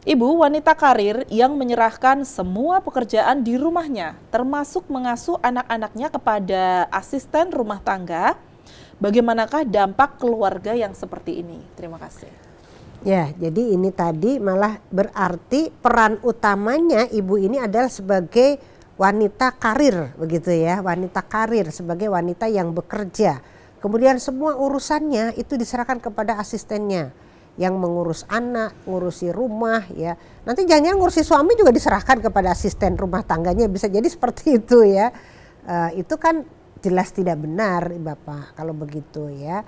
Ibu wanita karir yang menyerahkan semua pekerjaan di rumahnya, termasuk mengasuh anak-anaknya kepada asisten rumah tangga. Bagaimanakah dampak keluarga yang seperti ini? Terima kasih. Ya, jadi ini tadi malah berarti peran utamanya ibu ini adalah sebagai wanita karir, begitu ya, wanita karir sebagai wanita yang bekerja. Kemudian semua urusannya itu diserahkan kepada asistennya yang mengurus anak, ngurusi rumah ya. Nanti jangan-jangan ngurusi suami juga diserahkan kepada asisten rumah tangganya, bisa jadi seperti itu ya. Itu kan jelas tidak benar Bapak kalau begitu ya.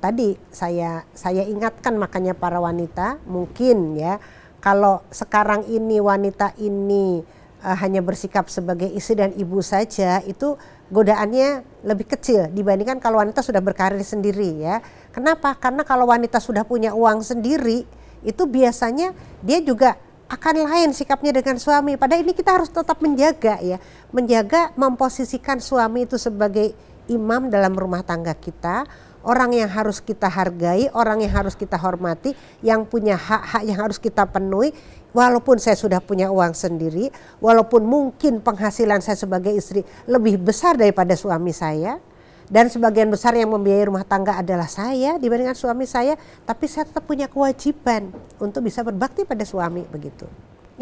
Tadi saya ingatkan makanya para wanita mungkin ya, kalau sekarang ini wanita ini hanya bersikap sebagai istri dan ibu saja, itu godaannya lebih kecil dibandingkan kalau wanita sudah berkarir sendiri ya. Kenapa? Karena kalau wanita sudah punya uang sendiri, itu biasanya dia juga akan lain sikapnya dengan suami. Padahal ini kita harus tetap menjaga ya, menjaga memposisikan suami itu sebagai imam dalam rumah tangga kita, orang yang harus kita hargai, orang yang harus kita hormati, yang punya hak-hak yang harus kita penuhi. Walaupun saya sudah punya uang sendiri, walaupun mungkin penghasilan saya sebagai istri lebih besar daripada suami saya, dan sebagian besar yang membiayai rumah tangga adalah saya dibandingkan suami saya, tapi saya tetap punya kewajiban untuk bisa berbakti pada suami begitu.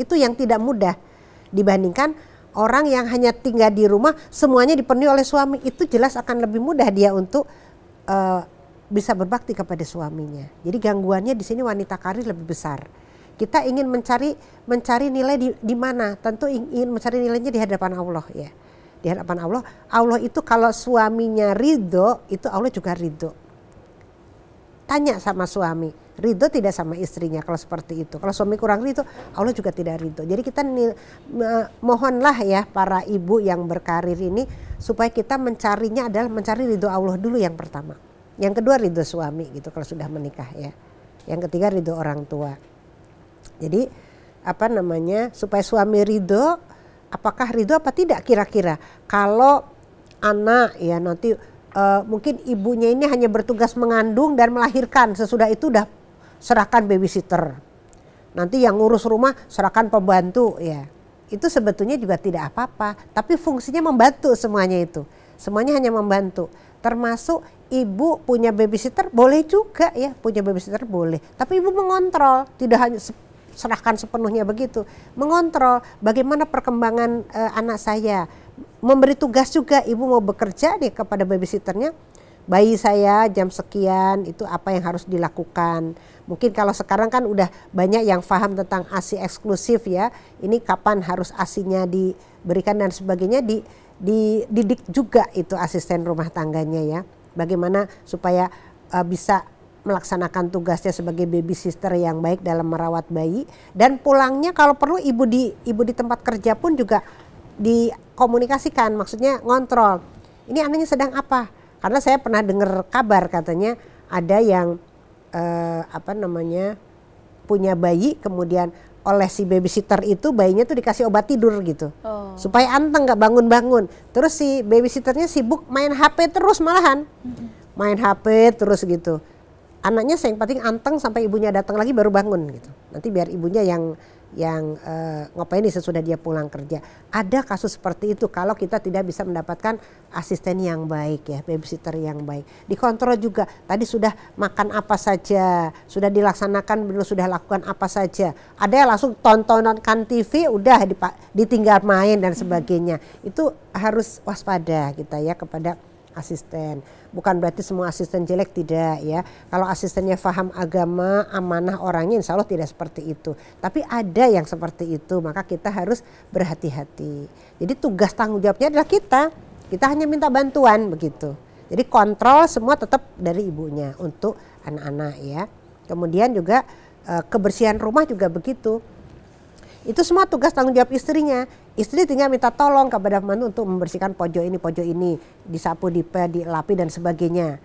Itu yang tidak mudah dibandingkan orang yang hanya tinggal di rumah semuanya dipenuhi oleh suami. Itu jelas akan lebih mudah dia untuk bisa berbakti kepada suaminya. Jadi gangguannya di sini wanita karir lebih besar. Kita ingin mencari nilai di mana? Tentu ingin mencari nilainya di hadapan Allah ya. Di hadapan Allah, Allah itu kalau suaminya ridho, itu Allah juga ridho. Tanya sama suami, ridho tidak sama istrinya kalau seperti itu. Kalau suami kurang ridho, Allah juga tidak ridho. Jadi kita mohonlah ya para ibu yang berkarir ini, supaya kita mencarinya adalah mencari ridho Allah dulu yang pertama. Yang kedua ridho suami gitu kalau sudah menikah ya. Yang ketiga ridho orang tua. Jadi supaya suami ridho, apakah ridho apa tidak kira-kira? Kalau anak ya nanti mungkin ibunya ini hanya bertugas mengandung dan melahirkan, sesudah itu udah serahkan babysitter. Nanti yang ngurus rumah serahkan pembantu ya. Itu sebetulnya juga tidak apa-apa, tapi fungsinya membantu semuanya itu. Semuanya hanya membantu. Termasuk ibu punya babysitter boleh juga ya, punya babysitter boleh. Tapi ibu mengontrol, tidak hanya serahkan sepenuhnya begitu. Mengontrol bagaimana perkembangan anak saya. Memberi tugas juga, ibu mau bekerja nih kepada babysitternya. Bayi saya jam sekian itu apa yang harus dilakukan. Mungkin kalau sekarang kan udah banyak yang paham tentang ASI eksklusif ya. Ini kapan harus ASInya diberikan dan sebagainya, dididik juga itu asisten rumah tangganya ya. Bagaimana supaya bisa melaksanakan tugasnya sebagai babysitter yang baik dalam merawat bayi, dan pulangnya kalau perlu ibu di tempat kerja pun juga dikomunikasikan, maksudnya ngontrol. Ini anaknya sedang apa? Karena saya pernah dengar kabar katanya ada yang punya bayi, kemudian oleh si babysitter itu bayinya tuh dikasih obat tidur gitu, supaya anteng nggak bangun-bangun. Terus si babysitternya sibuk main HP terus malahan, main HP terus gitu. Anaknya yang penting anteng sampai ibunya datang lagi baru bangun gitu. Nanti biar ibunya yang ngapain sesudah dia pulang kerja. Ada kasus seperti itu kalau kita tidak bisa mendapatkan asisten yang baik ya, babysitter yang baik. Dikontrol juga, tadi sudah makan apa saja, sudah dilaksanakan belum, sudah lakukan apa saja. Ada yang langsung tontonkan TV udah ditinggal main dan sebagainya. Itu harus waspada kita ya kepada asisten. Bukan berarti semua asisten jelek, tidak ya. Kalau asistennya paham agama, amanah orangnya, insya Allah tidak seperti itu. Tapi ada yang seperti itu, maka kita harus berhati-hati. Jadi tugas tanggung jawabnya adalah kita hanya minta bantuan begitu. Jadi kontrol semua tetap dari ibunya untuk anak-anak ya. Kemudian juga kebersihan rumah juga begitu. Itu semua tugas tanggung jawab istrinya. Istri tinggal minta tolong kepada pembantu untuk membersihkan pojok ini, disapu, dilapi dan sebagainya.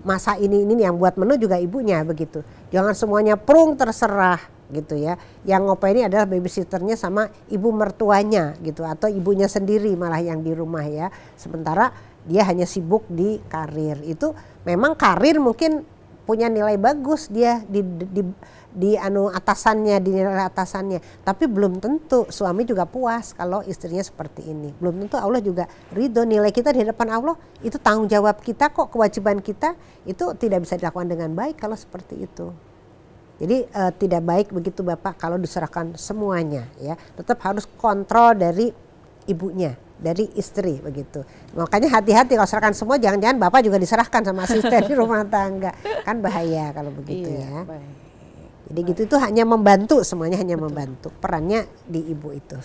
Masa ini yang buat menu juga ibunya begitu. Jangan semuanya prung terserah gitu ya. Yang ngopain ini adalah babysitternya sama ibu mertuanya gitu, atau ibunya sendiri malah yang di rumah ya. Sementara dia hanya sibuk di karir. Itu memang karir mungkin punya nilai bagus, dia atasannya, dinilai atasannya. Tapi belum tentu suami juga puas kalau istrinya seperti ini. Belum tentu Allah juga ridho. Nilai kita di hadapan Allah itu tanggung jawab kita kok, kewajiban kita itu tidak bisa dilakukan dengan baik kalau seperti itu. Jadi tidak baik begitu Bapak kalau diserahkan semuanya ya. Tetap harus kontrol dari ibunya, dari istri begitu. Makanya hati-hati kalau serahkan semua, jangan-jangan Bapak juga diserahkan sama asisten di rumah tangga. Kan bahaya kalau begitu ya. Baik. Jadi gitu itu hanya membantu, semuanya hanya membantu. Perannya di ibu itu.